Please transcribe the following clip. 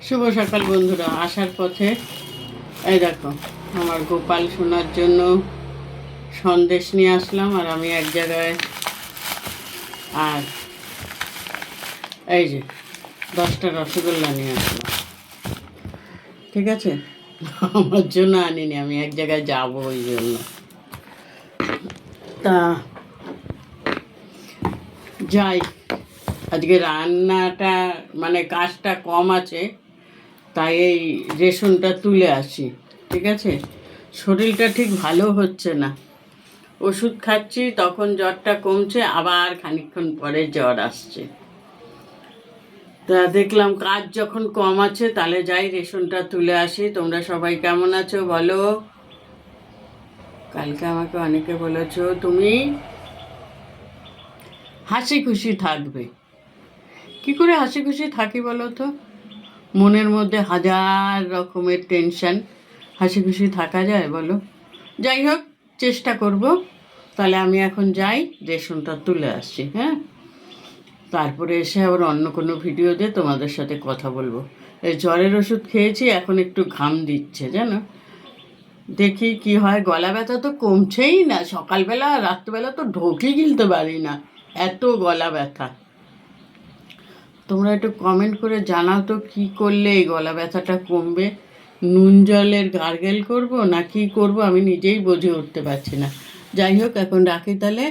শুভ সকাল বন্ধুরা। আসার পথে এই দেখো আমার গোপাল সোনার জন্য সন্দেশ নিয়ে আসলাম, আর আমি এক জায়গায় আর এই যে 10টা রসগোল্লা নিয়ে আসলাম। ঠিক আছে, আমার জন্য আনিনি, আমি এক জায়গায় যাবো ওই জন্য। তা যাই, আজকে রান্নাটা মানে কাজটা কম আছে, তাই এই রেশনটা তুলে আসি। ঠিক আছে, শরীরটা ঠিক ভালো হচ্ছে না, ওষুধ খাচ্ছি, তখন জ্বরটা কমছে, আবার খানিকক্ষণ পরে জ্বর আসছে। তা দেখলাম কাজ যখন কম আছে তাহলে যাই রেশনটা তুলে আসি। তোমরা সবাই কেমন আছো বলো। কালকে আমাকে অনেকে বলেছো তুমি হাসি খুশি থাকবে। কি করে হাসি খুশি থাকি বলো তো? মনের মধ্যে হাজার রকমের টেনশন, হাসি খুশি থাকা যায় বলো? যাই হোক, চেষ্টা করব। তাহলে আমি এখন যাই, রেশনটা তুলে আসছি। হ্যাঁ, তারপরে এসে আবার অন্য কোনো ভিডিও দিয়ে তোমাদের সাথে কথা বলবো। এই জ্বরের ওষুধ খেয়েছি, এখন একটু ঘাম দিচ্ছে জানো। দেখি কি হয়। গলা ব্যথা তো কমছেই না, সকালবেলা রাত্রিবেলা তো ঢোকই গিলতে পারি না, এত গলা ব্যথা। তোমরা একটু কমেন্ট করে জানাও তো কি করলে এই গলা ব্যথাটা কমবে। নুন জলের গার্গেল করব না কি করব, আমি নিজেই বুঝে উঠতে পারছি না। যাই হোক, এখন রাখি তাহলে।